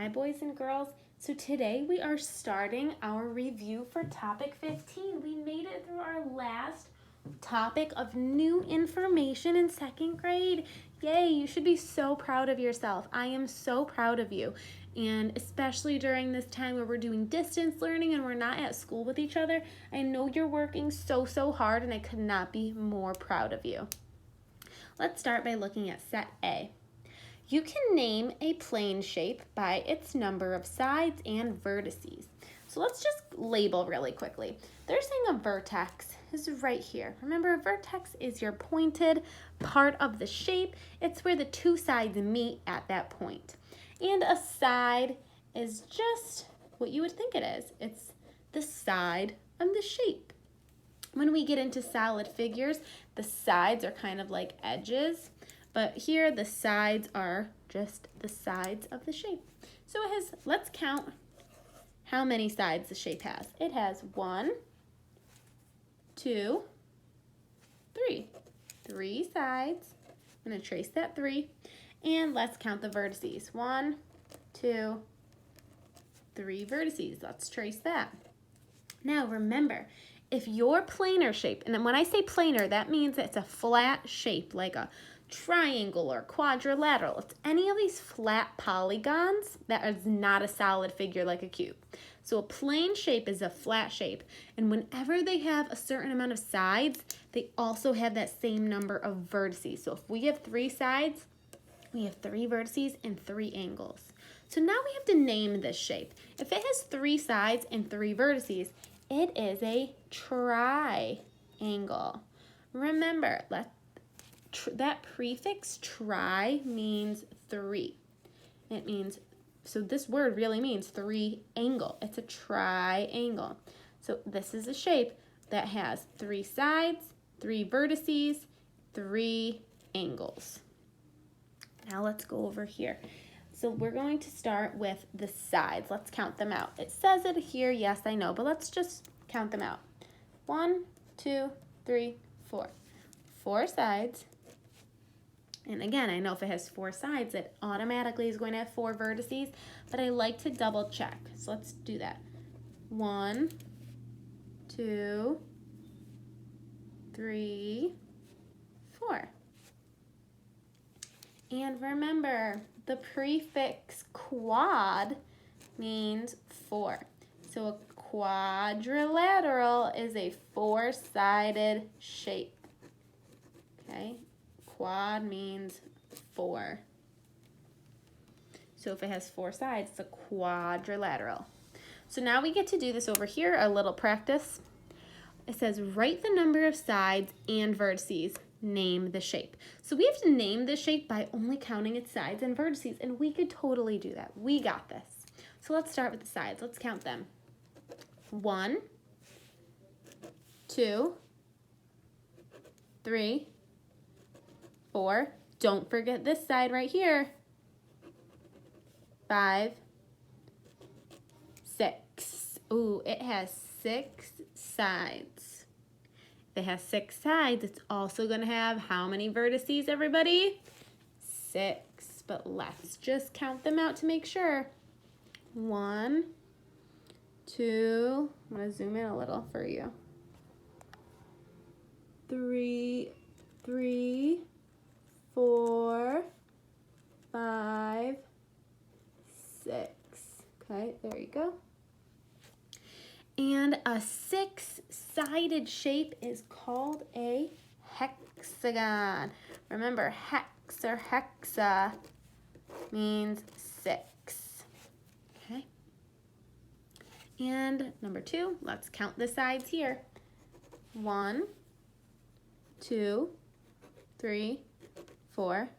Hi boys and girls. So today we are starting our review for topic 15. We made it through our last topic of new information in second grade. Yay, you should be so proud of yourself. I am so proud of you. And especially during this time where we're doing distance learning and we're not at school with each other, I know you're working so hard and I could not be more proud of you. Let's start by looking at set A. You can name a plane shape by its number of sides and vertices. So let's just label really quickly. They're saying a vertex is right here. Remember, a vertex is your pointed part of the shape. It's where the two sides meet at that point. And a side is just what you would think it is. It's the side of the shape. When we get into solid figures, the sides are kind of like edges. But here the sides are just the sides of the shape. So it has, let's count how many sides the shape has. It has 1, 2, 3. 3 sides. I'm going to trace that 3. And let's count the vertices. 1, 2, 3 vertices. Let's trace that. Now remember, if your planar shape, and then when I say planar, that means it's a flat shape, like a triangle or quadrilateral. It's any of these flat polygons that is not a solid figure like a cube. So a plane shape is a flat shape, and whenever they have a certain amount of sides, they also have that same number of vertices. So if we have 3 sides, we have 3 vertices and 3 angles. So now we have to name this shape. If it has 3 sides and 3 vertices, it is a triangle. Remember, that prefix tri means 3. It means, so this word really means 3 angle. It's a triangle. So this is a shape that has 3 sides, 3 vertices, 3 angles. Now let's go over here. So we're going to start with the sides. Let's count them out. It says it here, yes, I know, but let's just count them out. 1, 2, 3, 4. 4 sides. And again, I know if it has 4 sides, it automatically is going to have 4 vertices, but I like to double check. So let's do that. 1, 2, 3, 4. And remember, the prefix quad means 4. So a quadrilateral is a 4-sided shape. Okay? Quad means 4. So if it has 4 sides, it's a quadrilateral. So now we get to do this over here, a little practice. It says, write the number of sides and vertices. Name the shape. So we have to name the shape by only counting its sides and vertices, and we could totally do that. We got this. So let's start with the sides. Let's count them. 1, 2, 3, 4. Don't forget this side right here. 5, 6. Ooh, it has 6 sides. If it has 6 sides, it's also going to have how many vertices, everybody? 6. But let's just count them out to make sure. 1, 2, I'm going to zoom in a little for you. 3, 4, 5, 6. Okay, there you go. And a 6-sided shape is called a hexagon. Remember, hex or hexa means 6. Okay. And number 2, let's count the sides here. 1, 2, 3, 4,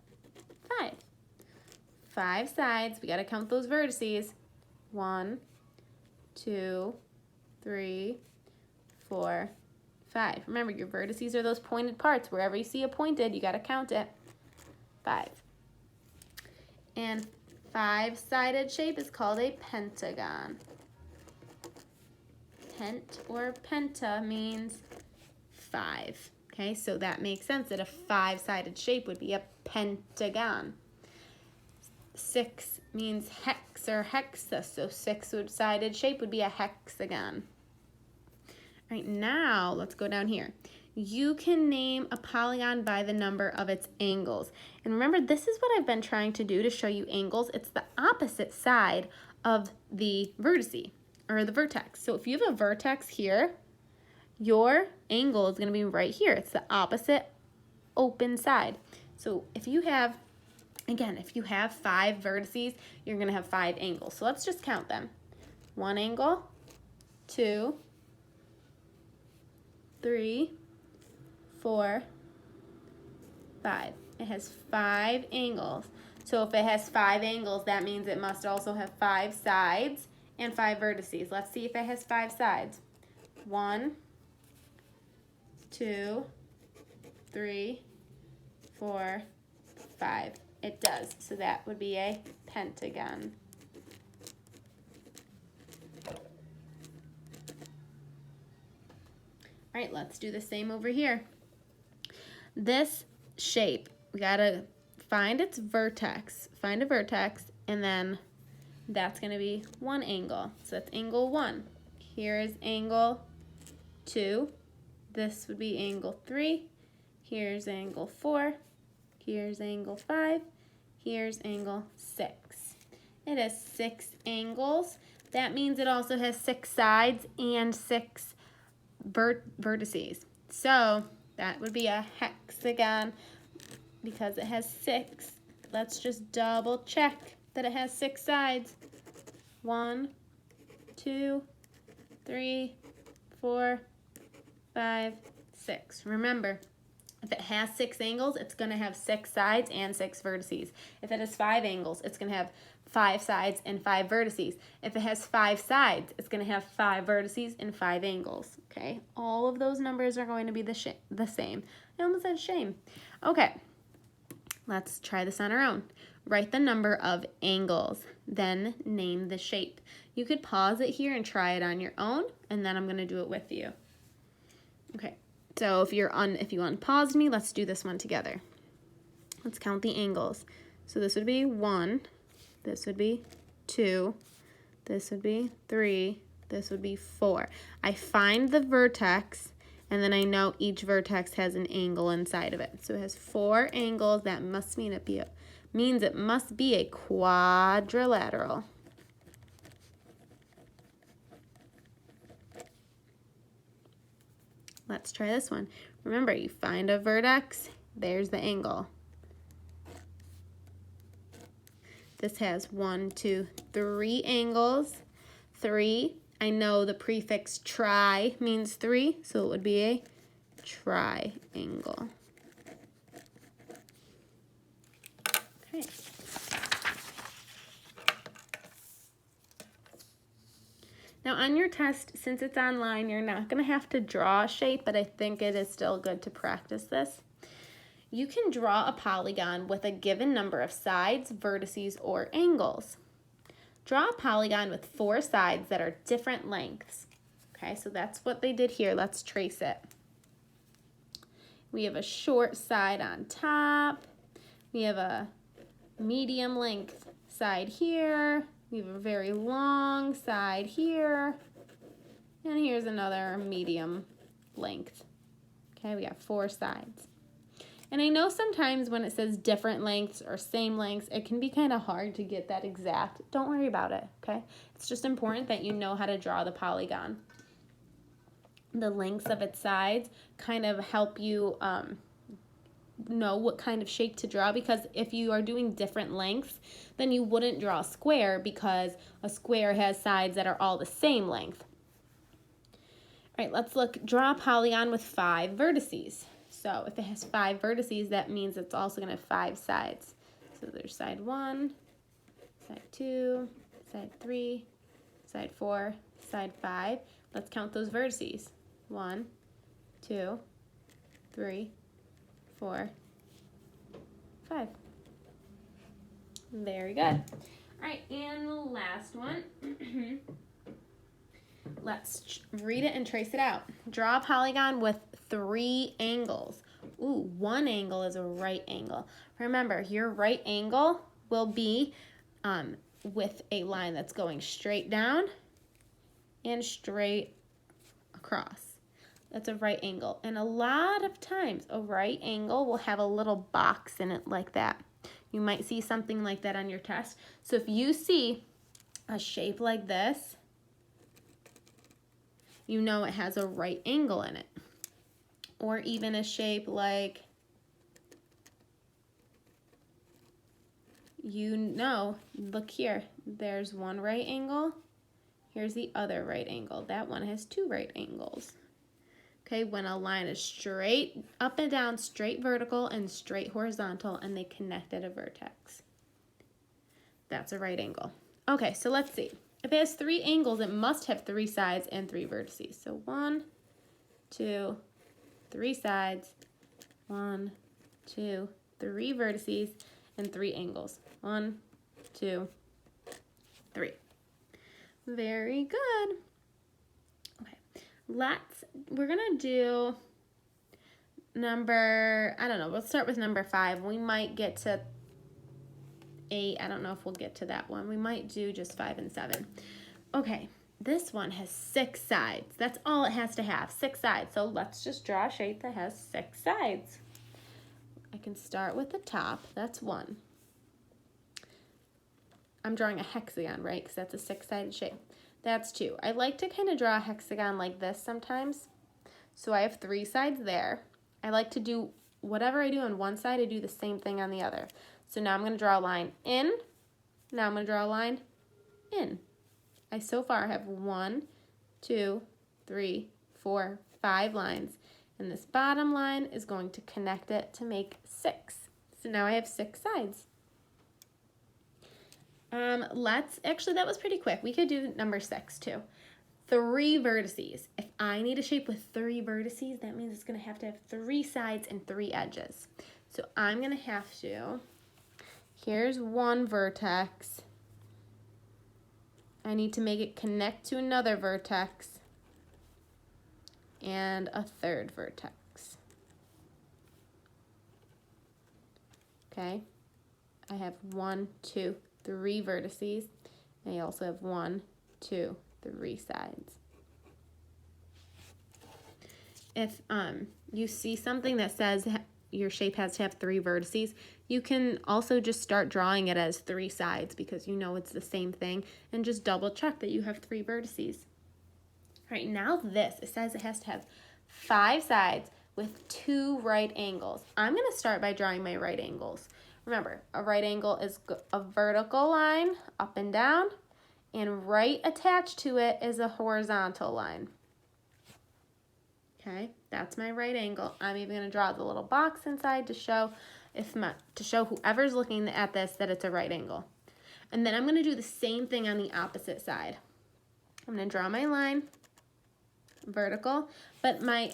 5. 5 sides. We got to count those vertices. 1, 2, 3, 4, 5. Remember, your vertices are those pointed parts. Wherever you see a pointed, you got to count it. 5. And 5-sided shape is called a pentagon. Pent or penta means 5. Okay, so that makes sense that a 5-sided shape would be a pentagon. 6 means hex or hexa. So six-sided shape would be a hexagon. All right, now let's go down here. You can name a polygon by the number of its angles. And remember, this is what I've been trying to do to show you angles. It's the opposite side of the vertice or the vertex. So if you have a vertex here, your angle is going to be right here. It's the opposite open side. So if you have, again, if you have 5 vertices, you're going to have 5 angles. So let's just count them. 1 angle, 2, 3, 4, 5. It has 5 angles. So if it has 5 angles, that means it must also have 5 sides and 5 vertices. Let's see if it has 5 sides. 1, 2, 3, 4, 5. It does. So that would be a pentagon. All right, let's do the same over here. This shape, we gotta find its vertex, find a vertex, and then that's gonna be 1 angle. So that's angle 1. Here is angle 2. This would be angle 3. Here's angle 4. Here's angle 5. Here's angle 6. It has 6 angles. That means it also has 6 sides and 6 vertices. So that would be a hexagon because it has 6. Let's just double check that it has 6 sides. 1, 2, 3, 4, 5, 6. Remember, if it has 6 angles, it's going to have 6 sides and 6 vertices. If it has 5 angles, it's going to have 5 sides and 5 vertices. If it has 5 sides, it's going to have 5 vertices and 5 angles. Okay, all of those numbers are going to be the same. I almost said shame. Okay, let's try this on our own. Write the number of angles, then name the shape. You could pause it here and try it on your own, and then I'm going to do it with you. Okay, so if you unpaused me, let's do this one together. Let's count the angles. So this would be 1, this would be 2, this would be 3, this would be 4. I find the vertex, and then I know each vertex has an angle inside of it. So it has 4 angles. That must mean means it must be a quadrilateral. Let's try this one. Remember, you find a vertex, there's the angle. This has 1, 2, 3 angles. 3, I know the prefix tri means 3, so it would be a triangle. Okay. Now on your test, since it's online, you're not going to have to draw a shape, but I think it is still good to practice this. You can draw a polygon with a given number of sides, vertices, or angles. Draw a polygon with 4 sides that are different lengths. Okay, so that's what they did here. Let's trace it. We have a short side on top. We have a medium length side here. We have a very long side here. And here's another medium length. Okay, we have 4 sides. And I know sometimes when it says different lengths or same lengths, it can be kind of hard to get that exact. Don't worry about it, okay? It's just important that you know how to draw the polygon. The lengths of its sides kind of help you know what kind of shape to draw, because if you are doing different lengths, then you wouldn't draw a square because a square has sides that are all the same length. All right, let's look. Draw a polygon with 5 vertices. So if it has 5 vertices, that means it's also going to have 5 sides. So there's side 1, side 2, side 3, side 4, side 5. Let's count those vertices. 1, 2, 3, 4, 5. Very good. All right, and the last one. Let's read it and trace it out. Draw a polygon with 3 angles. Ooh, 1 angle is a right angle. Remember, your right angle will be with a line that's going straight down and straight across. That's a right angle. And a lot of times a right angle will have a little box in it like that. You might see something like that on your test. So if you see a shape like this, you know it has a right angle in it. Or even a shape like, you know, look here, there's one right angle, here's the other right angle. That one has two right angles. Okay, when a line is straight up and down, straight vertical and straight horizontal, and they connect at a vertex. That's a right angle. Okay, so let's see. If it has three angles, it must have three sides and three vertices. So 1, 2, 3 sides, 1, 2, 3 vertices, and 3 angles. 1, 2, 3. Very good. Okay, we're gonna do number, I don't know, let's start with number 5. We might get to 8. I don't know if we'll get to that one. We might do just 5 and 7. Okay, this one has 6 sides. That's all it has to have, 6 sides. So let's just draw a shape that has 6 sides. I can start with the top. That's 1. I'm drawing a hexagon, right? Because that's a 6-sided shape. That's 2. I like to kind of draw a hexagon like this sometimes. So I have 3 sides there. I like to do whatever I do on one side, I do the same thing on the other. So now I'm going to draw a line in. Now I'm going to draw a line in. I so far have 1, 2, 3, 4, 5 lines. And this bottom line is going to connect it to make 6. So now I have 6 sides. Actually that was pretty quick. We could do number 6 too. 3 vertices. If I need a shape with 3 vertices, that means it's going to have 3 sides and 3 edges. So I'm going to have to, here's one vertex. I need to make it connect to another vertex and a third vertex. Okay, I have 1, 2, 3 vertices. And I also have 1, 2, 3 sides. If you see something that says your shape has to have 3 vertices, you can also just start drawing it as 3 sides because you know it's the same thing, and just double check that you have 3 vertices. All right, now it says it has to have 5 sides with 2 right angles. I'm going to start by drawing my right angles. Remember, a right angle is a vertical line up and down, and right attached to it is a horizontal line. Okay, that's my right angle. I'm even going to draw the little box inside to show whoever's looking at this that it's a right angle. And then I'm going to do the same thing on the opposite side. I'm going to draw my line vertical, but my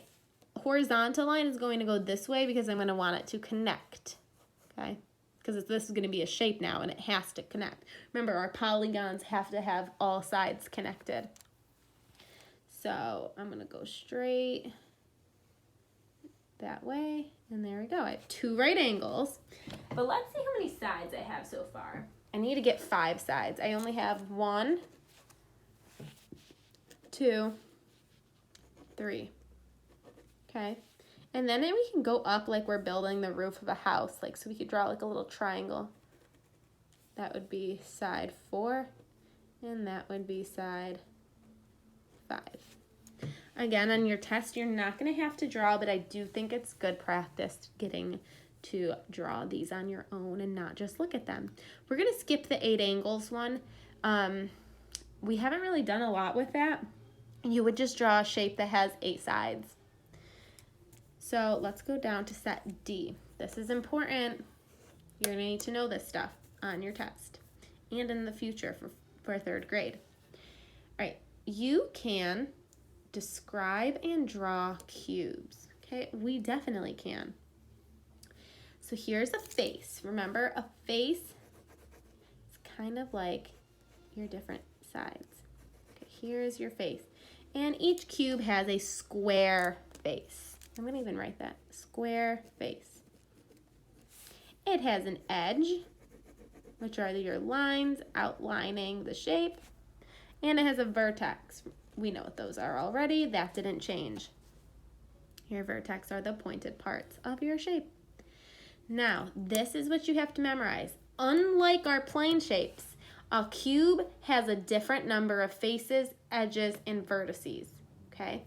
horizontal line is going to go this way because I'm going to want it to connect. Okay, because this is going to be a shape now and it has to connect. Remember, our polygons have to have all sides connected. So I'm going to go straight that way, and there we go. I have 2 right angles, but let's see how many sides I have so far. I need to get 5 sides. I only have 1, 2, 3. Okay, and then we can go up like we're building the roof of a house, like so we could draw like a little triangle. That would be side 4, and that would be side 5. Again, on your test, you're not going to have to draw, but I do think it's good practice getting to draw these on your own and not just look at them. We're going to skip the 8 angles one. We haven't really done a lot with that. You would just draw a shape that has 8 sides. So let's go down to set D. This is important. You're going to need to know this stuff on your test and in the future for 3rd grade. All right, you can describe and draw cubes. Okay, we definitely can. So here's a face. Remember, a face is kind of like your different sides. Okay, here's your face. And each cube has a square face. I'm going to even write that. Square face. It has an edge, which are your lines outlining the shape. And it has a vertex. We know what those are already. That didn't change. Your vertex are the pointed parts of your shape. Now, this is what you have to memorize. Unlike our plane shapes, a cube has a different number of faces, edges, and vertices, okay?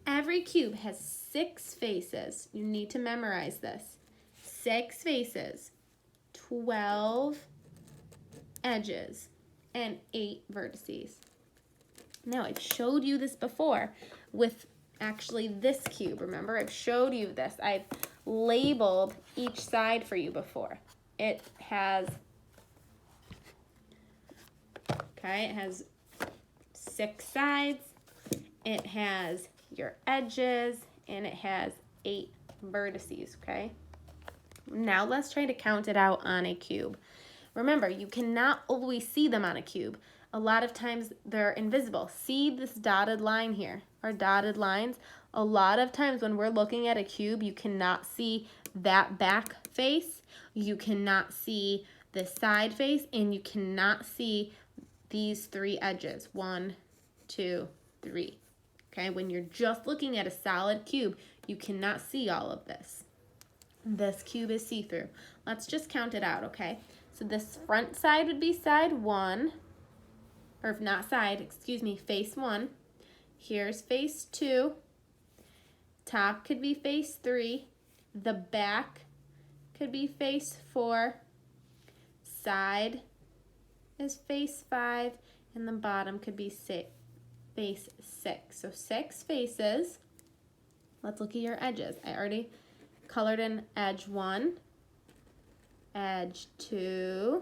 Every cube has 6 faces. You need to memorize this. 6 faces, 12 edges, and 8 vertices. Now, I've showed you this before with actually this cube. Remember, I've showed you this. I've labeled each side for you before. It has 6 sides. It has your edges, and it has 8 vertices, okay? Now let's try to count it out on a cube. Remember, you cannot always see them on a cube. A lot of times they're invisible. See this dotted line here, our dotted lines? A lot of times when we're looking at a cube, you cannot see that back face, you cannot see the side face, and you cannot see these 3 edges. 1, 2, 3. Okay, when you're just looking at a solid cube, you cannot see all of this. This cube is see-through. Let's just count it out, okay? So this front side would be side 1, or if not side, excuse me, face 1. Here's face 2. Top could be face 3. The back could be face 4. Side is face 5. And the bottom could be face 6. So 6 faces. Let's look at your edges. I already colored in edge 1, edge 2,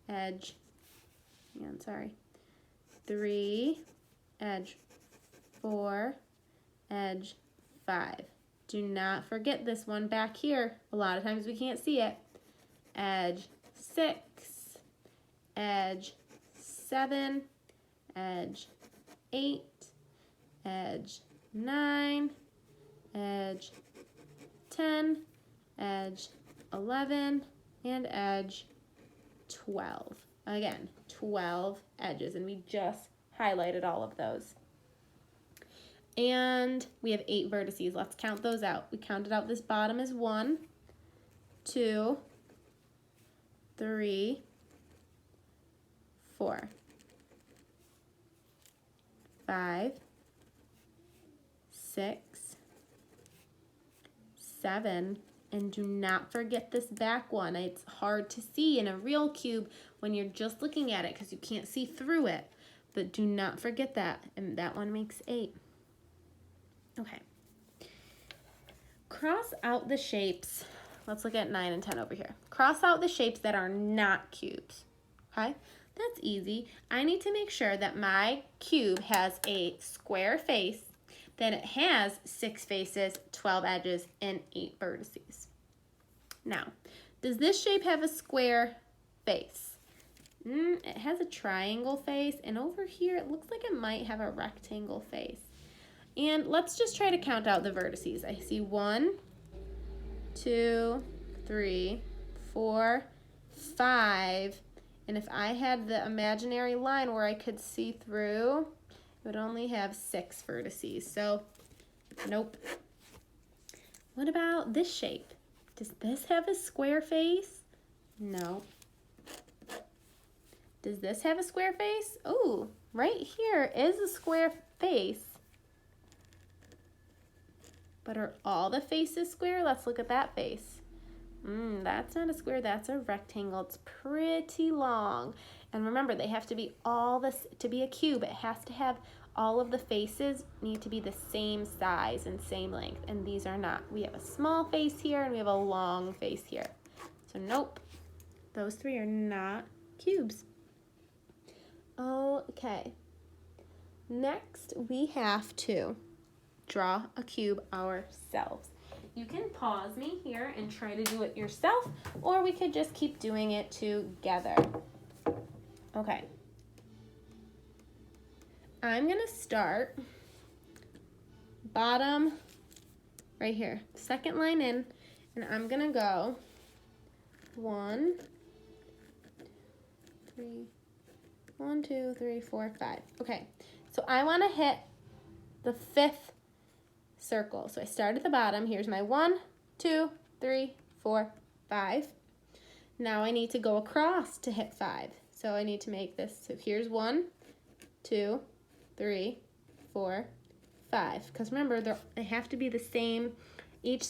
edge 3, edge 4, edge 5. Do not forget this one back here. A lot of times we can't see it. Edge 6, edge 7, edge 8, edge 9, edge 10, edge 11, and edge 12. Again, 12 edges, and we just highlighted all of those. And we have 8 vertices. Let's count those out. We counted out this bottom is 1, 2, 3, 4, 5, 6, 7, and do not forget this back one. It's hard to see in a real cube when you're just looking at it because you can't see through it. But do not forget that, and that one makes 8. Okay. Cross out the shapes. Let's look at 9 and 10 over here. Cross out the shapes that are not cubes. Okay? That's easy. I need to make sure that my cube has a square face, that it has 6 faces, 12 edges, and 8 vertices. Now, does this shape have a square face? It has a triangle face, and over here it looks like it might have a rectangle face. And let's just try to count out the vertices. I see 1, 2, 3, 4, 5. And if I had the imaginary line where I could see through, it would only have 6 vertices. So, nope. What about this shape? Does this have a square face? No. Does this have a square face? Oh, right here is a square face. But are all the faces square? Let's look at that face. That's not a square, that's a rectangle. It's pretty long. And remember, they have to be all this, to be a cube, it has to have all of the faces need to be the same size and same length. And these are not. We have a small face here and we have a long face here. So nope, those 3 are not cubes. Okay, next we have to draw a cube ourselves. You can pause me here and try to do it yourself, or we could just keep doing it together. Okay. I'm gonna start bottom right here, second line in, and I'm gonna go 1, 3, 1, 2, 3, 4, 5. Okay, so I want to hit the 5th circle. So I start at the bottom. Here's my 1, 2, 3, 4, 5. Now I need to go across to hit 5. So I need to make this. So here's 1, 2, 3, 4, 5. Because remember, they have to be the same. Each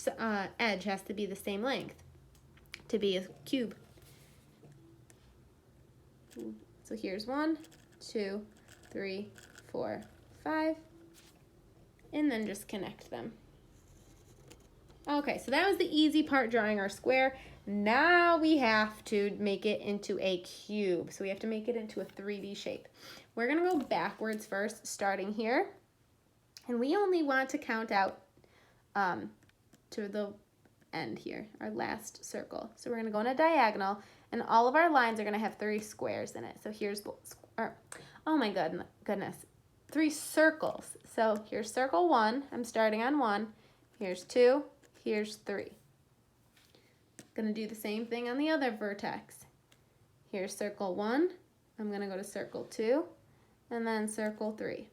edge has to be the same length to be a cube. So here's 1, 2, 3, 4, 5. And then just connect them. Okay, so that was the easy part, drawing our square. Now we have to make it into a cube. So we have to make it into a 3D shape. We're gonna go backwards first, starting here. And we only want to count out to the end here, our last circle. So we're gonna go in a diagonal, and all of our lines are gonna have 3 squares in it. So here's, oh my goodness, 3 circles. So here's circle 1, I'm starting on 1. Here's 2, here's 3. Gonna do the same thing on the other vertex. Here's circle 1, I'm gonna go to circle 2, and then circle 3.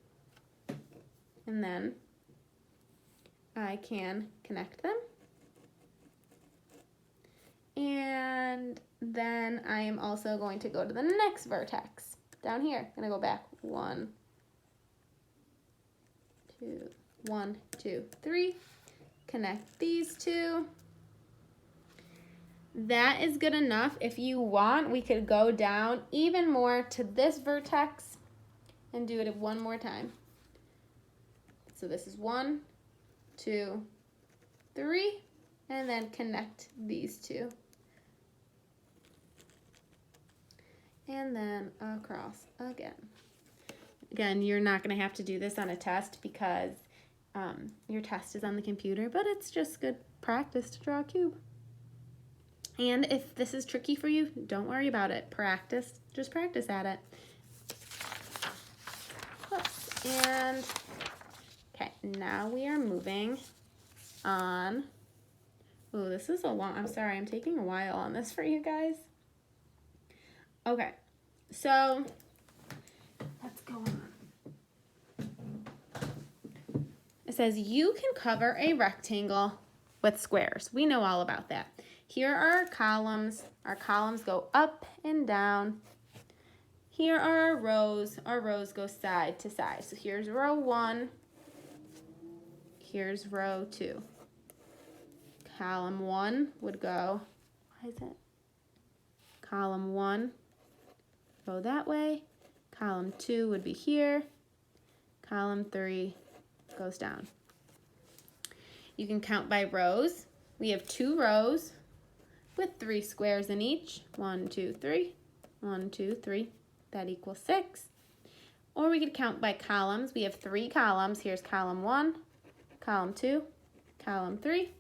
And then I can connect them. And then I am also going to go to the next vertex down here. I'm gonna go back 1, 2, 1, 2, 3. Connect these 2. That is good enough. If you want, we could go down even more to this vertex and do it one more time. So this is 1, 2, 3, and then connect these 2. And then across again. Again, you're not going to have to do this on a test because your test is on the computer, but it's just good practice to draw a cube. And if this is tricky for you, don't worry about it. Practice, just practice at it. And okay, now we are moving on. Oh, this is a long, I'm sorry, I'm taking a while on this for you guys. Okay, so let's go on. It says you can cover a rectangle with squares. We know all about that. Here are our columns. Our columns go up and down. Here are our rows. Our rows go side to side. So here's row 1. Here's row 2. Column 1 would go, why is it? Column 1 go that way. Column 2 would be here. Column 3 goes down. You can count by rows. We have 2 rows with 3 squares in each. 1, 2, 3. 1, 2, 3. That equals 6. Or we could count by columns. We have 3 columns. Here's column 1, column 2, column 3.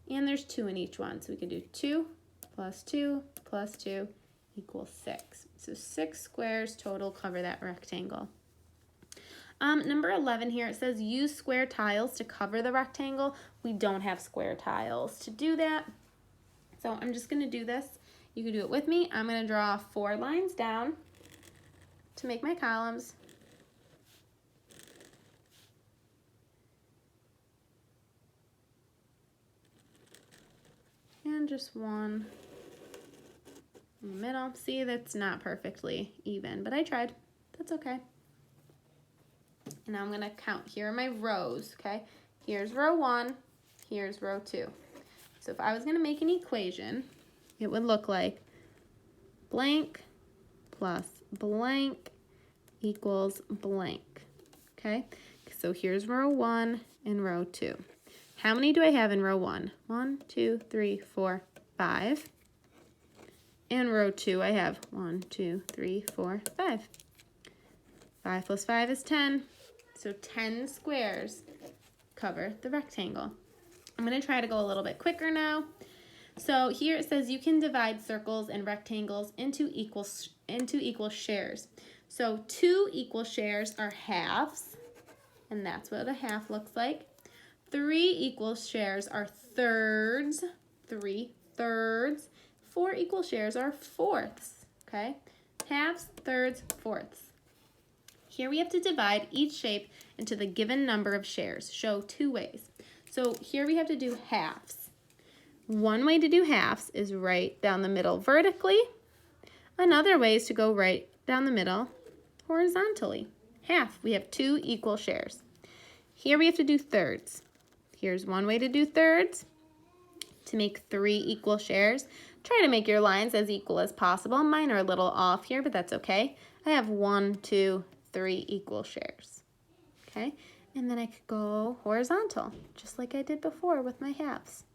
And there's 2 in each one. So we could do 2 plus 2 plus 2 equals 6. So 6 squares total cover that rectangle. Number 11 here, it says use square tiles to cover the rectangle. We don't have square tiles to do that. So I'm just going to do this. You can do it with me. I'm going to draw 4 lines down to make my columns. And just 1 in the middle. See, that's not perfectly even, but I tried. That's okay. And now I'm going to count. Here are my rows, okay? Here's row 1, here's row 2. So if I was going to make an equation, it would look like blank plus blank equals blank, okay? So here's row 1 and row 2. How many do I have in row 1? 1, 2, 3, 4, 5. In row 2, I have 1, 2, 3, 4, 5. 5 plus 5 is 10. So 10 squares cover the rectangle. I'm going to try to go a little bit quicker now. So here it says you can divide circles and rectangles into equal shares. So 2 equal shares are halves, and that's what a half looks like. 3 equal shares are thirds, 3 thirds. 4 equal shares are fourths, okay? halves, thirds, fourths. Here we have to divide each shape into the given number of shares. Show 2 ways. So here we have to do halves. One way to do halves is right down the middle vertically. Another way is to go right down the middle horizontally. Half, we have 2 equal shares. Here we have to do thirds. Here's one way to do thirds. To make 3 equal shares, try to make your lines as equal as possible. Mine are a little off here, but that's okay. I have 1, 2, 3 equal shares. Okay, and then I could go horizontal, just like I did before with my halves.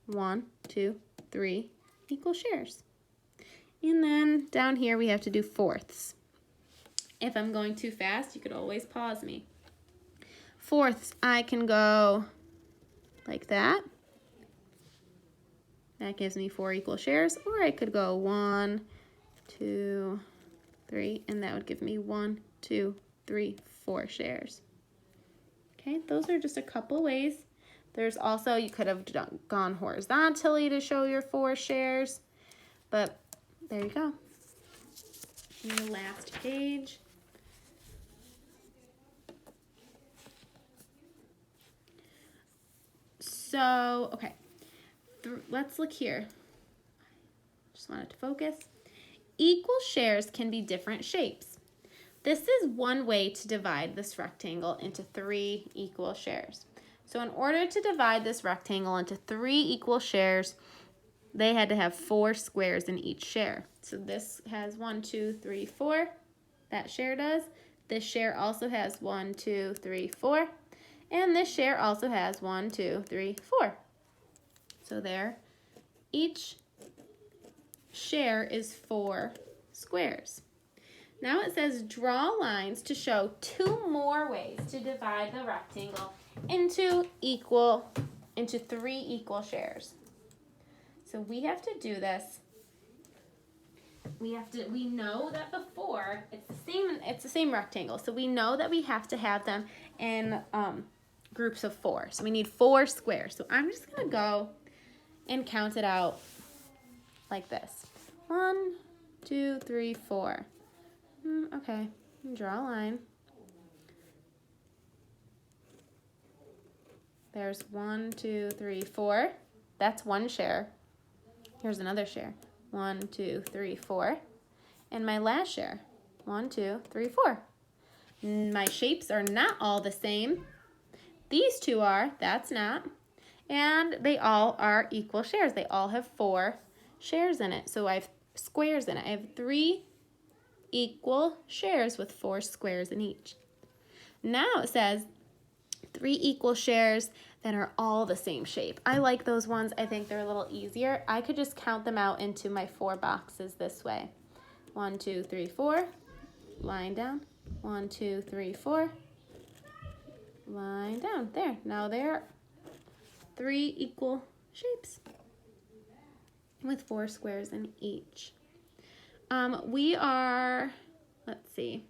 1, 2, 3 equal shares. And then down here we have to do fourths. If I'm going too fast, you could always pause me. Fourths, I can go like that. That gives me 4 equal shares, or I could go 1, 2, 3, and that would give me 1, 2, 3, 4 shares. Okay, those are just a couple ways. There's also, you could have gone horizontally to show your 4 shares, but there you go. And the last page. So, okay, let's look here. Just wanted to focus. Equal shares can be different shapes. This is one way to divide this rectangle into 3 equal shares. So in order to divide this rectangle into 3 equal shares, they had to have 4 squares in each share. So this has 1, 2, 3, 4. That share does. This share also has 1, 2, 3, 4. And this share also has 1, 2, 3, 4. So there, each share is 4 squares. Now it says draw lines to show 2 more ways to divide the rectangle into 3 equal shares. So we have to do this. We know that before it's the same rectangle. So we know that we have to have them in groups of 4. So we need 4 squares. So I'm just gonna go and count it out like this. 1, 2, 3, 4. Okay, draw a line. There's 1, 2, 3, 4. That's 1 share. Here's another share. 1, 2, 3, 4. And my last share. 1, 2, 3, 4. My shapes are not all the same. These 2 are, that's not. And they all are equal shares. They all have 4 shares in it. So I have squares in it. I have 3 equal shares with 4 squares in each. Now it says 3 equal shares that are all the same shape. I like those ones. I think they're a little easier. I could just count them out into my 4 boxes this way. 1, 2, 3, 4. Line down. 1, 2, 3, 4. Line down. There. Now they're 3 equal shapes with 4 squares in each. We are, let's see.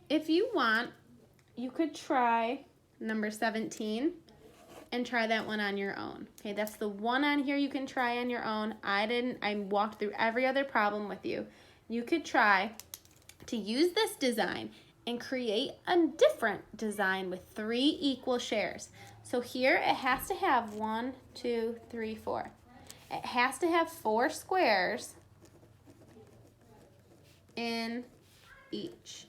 If you want, you could try number 17 and try that one on your own. Okay, that's the one on here you can try on your own. I walked through every other problem with you. You could try to use this design and create a different design with 3 equal shares. So here it has to have 1, 2, 3, 4. It has to have 4 squares in each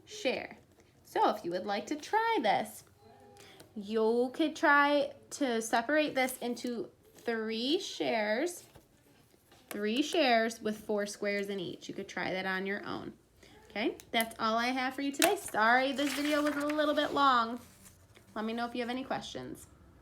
share. So if you would like to try this, you could try to separate this into 3 shares with 4 squares in each. You could try that on your own. Okay, that's all I have for you today. Sorry this video was a little bit long. Let me know if you have any questions.